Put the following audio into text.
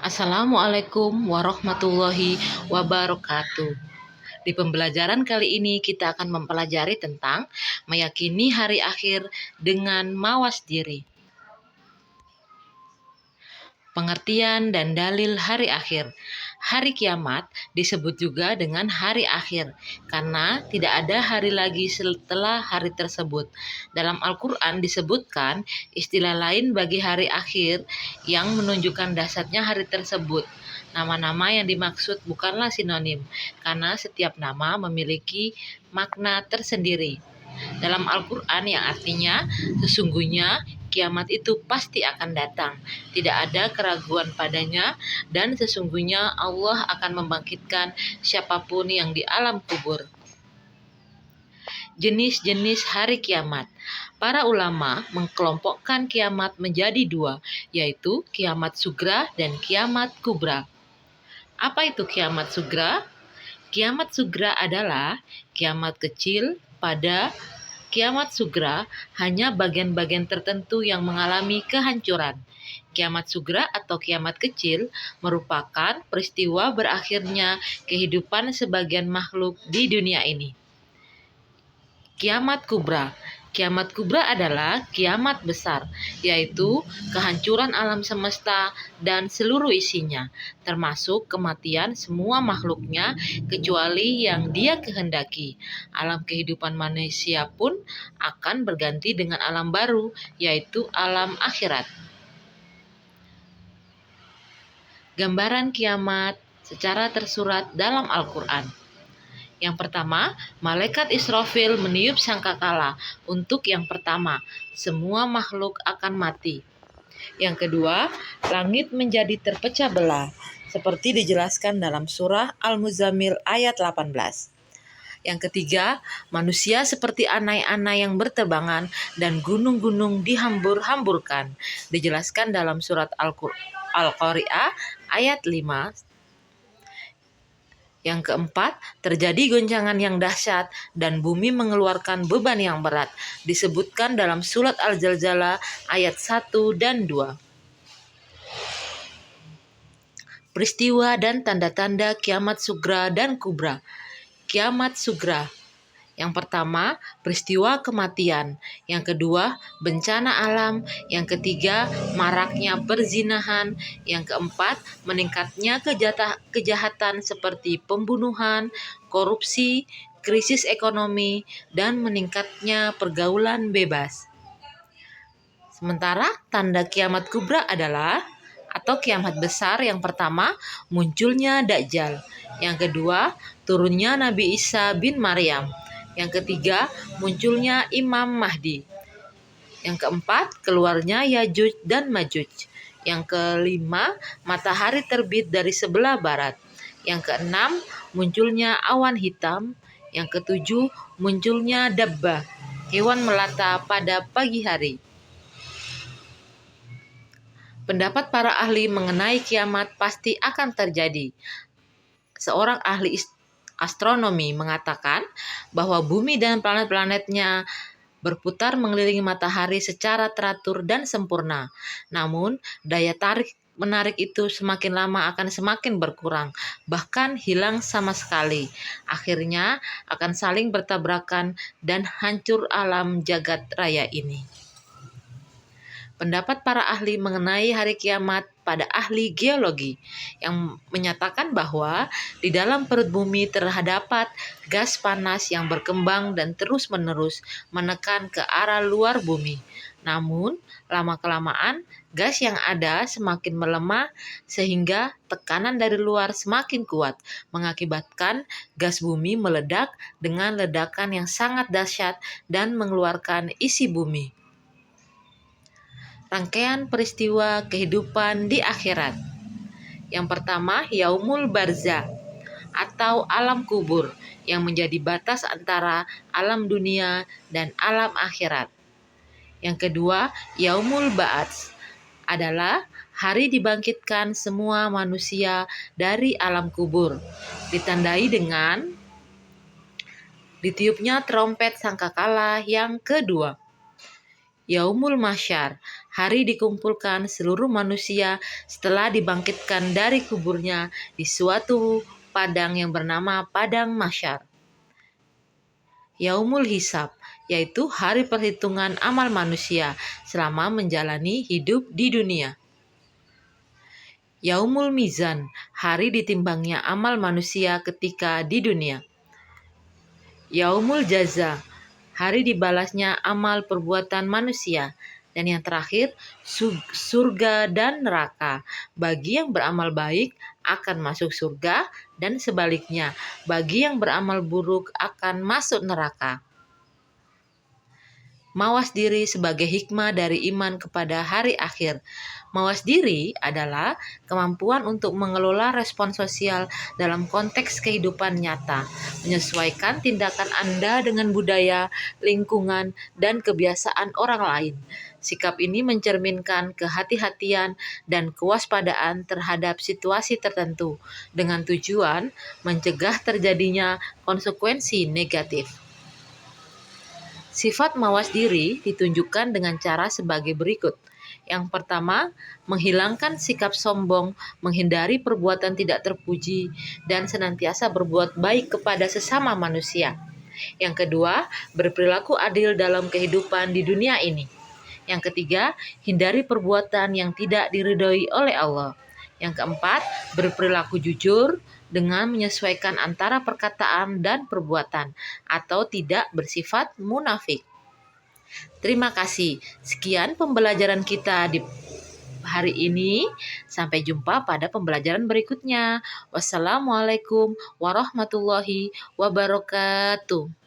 Assalamualaikum warahmatullahi wabarakatuh. Di pembelajaran kali ini kita akan mempelajari tentang meyakini hari akhir dengan mawas diri. Pengertian dan dalil hari akhir. Hari kiamat disebut juga dengan hari akhir karena tidak ada hari lagi setelah hari tersebut. Dalam Al-Quran disebutkan istilah lain bagi hari akhir yang menunjukkan dasarnya hari tersebut. Nama-nama yang dimaksud bukanlah sinonim karena setiap nama memiliki makna tersendiri. Dalam Al-Quran yang artinya sesungguhnya kiamat itu pasti akan datang, tidak ada keraguan padanya, dan sesungguhnya Allah akan membangkitkan siapapun yang di alam kubur. Jenis-jenis hari kiamat. Para ulama mengkelompokkan kiamat menjadi dua, yaitu kiamat sugra dan kiamat kubra. Apa itu kiamat sugra? Kiamat sugra adalah kiamat kecil. Pada kiamat sugra hanya bagian-bagian tertentu yang mengalami kehancuran. Kiamat sugra atau kiamat kecil merupakan peristiwa berakhirnya kehidupan sebagian makhluk di dunia ini. Kiamat kubra. Kiamat kubra adalah kiamat besar, yaitu kehancuran alam semesta dan seluruh isinya, termasuk kematian semua makhluknya kecuali yang Dia kehendaki. Alam kehidupan manusia pun akan berganti dengan alam baru, yaitu alam akhirat. Gambaran kiamat secara tersurat dalam Al-Quran. Yang pertama, malaikat Israfil meniup sangkakala. Untuk yang pertama, semua makhluk akan mati. Yang kedua, langit menjadi terpecah belah, seperti dijelaskan dalam surah Al-Muzammil ayat 18. Yang ketiga, manusia seperti anai-anai yang berterbangan dan gunung-gunung dihambur-hamburkan, dijelaskan dalam surat Al-Qari'ah ayat 5. Yang keempat, terjadi goncangan yang dahsyat dan bumi mengeluarkan beban yang berat, disebutkan dalam surat Al-Zalzalah ayat 1 dan 2. Peristiwa dan tanda-tanda kiamat sugra dan kubra. Kiamat sugra. Yang pertama, peristiwa kematian. Yang kedua, bencana alam. Yang ketiga, maraknya perzinahan. Yang keempat, meningkatnya kejahatan seperti pembunuhan, korupsi, krisis ekonomi, dan meningkatnya pergaulan bebas. Sementara tanda kiamat kubra adalah atau kiamat besar. Yang pertama, munculnya Dajjal. Yang kedua, turunnya Nabi Isa bin Maryam. Yang ketiga, munculnya Imam Mahdi. Yang keempat, keluarnya Yajuj dan Majuj. Yang kelima, matahari terbit dari sebelah barat. Yang keenam, munculnya awan hitam. Yang ketujuh, munculnya dabbah, hewan melata pada pagi hari. Pendapat para ahli mengenai kiamat pasti akan terjadi. Seorang ahli astronomi mengatakan bahwa bumi dan planet-planetnya berputar mengelilingi matahari secara teratur dan sempurna. Namun, daya tarik menarik itu semakin lama akan semakin berkurang, bahkan hilang sama sekali. Akhirnya akan saling bertabrakan dan hancur alam jagat raya ini. Pendapat para ahli mengenai hari kiamat pada ahli geologi yang menyatakan bahwa di dalam perut bumi terdapat gas panas yang berkembang dan terus-menerus menekan ke arah luar bumi. Namun, lama-kelamaan gas yang ada semakin melemah sehingga tekanan dari luar semakin kuat, mengakibatkan gas bumi meledak dengan ledakan yang sangat dahsyat dan mengeluarkan isi bumi. Rangkaian peristiwa kehidupan di akhirat. Yang pertama, Yaumul Barzah atau alam kubur yang menjadi batas antara alam dunia dan alam akhirat. Yang kedua, Yaumul Ba'ats adalah hari dibangkitkan semua manusia dari alam kubur, ditandai dengan ditiupnya trompet sangkakala yang kedua. Yaumul Mahsyar, hari dikumpulkan seluruh manusia setelah dibangkitkan dari kuburnya di suatu padang yang bernama Padang Mahsyar. Yaumul Hisab, yaitu hari perhitungan amal manusia selama menjalani hidup di dunia. Yaumul Mizan, hari ditimbangnya amal manusia ketika di dunia. Yaumul Jaza, hari dibalasnya amal perbuatan manusia. Dan yang terakhir, surga dan neraka. Bagi yang beramal baik akan masuk surga, dan sebaliknya, bagi yang beramal buruk akan masuk neraka. Mawas diri sebagai hikmah dari iman kepada hari akhir. Mawas diri adalah kemampuan untuk mengelola respon sosial dalam konteks kehidupan nyata, menyesuaikan tindakan Anda dengan budaya, lingkungan, dan kebiasaan orang lain. Sikap ini mencerminkan kehati-hatian dan kewaspadaan terhadap situasi tertentu, dengan tujuan mencegah terjadinya konsekuensi negatif. Sifat mawas diri ditunjukkan dengan cara sebagai berikut. Yang pertama, menghilangkan sikap sombong, menghindari perbuatan tidak terpuji, dan senantiasa berbuat baik kepada sesama manusia. Yang kedua, berperilaku adil dalam kehidupan di dunia ini. Yang ketiga, hindari perbuatan yang tidak diridhoi oleh Allah. Yang keempat, berperilaku jujur dengan menyesuaikan antara perkataan dan perbuatan atau tidak bersifat munafik. Terima kasih. Sekian pembelajaran kita di hari ini. Sampai jumpa pada pembelajaran berikutnya. Wassalamualaikum warahmatullahi wabarakatuh.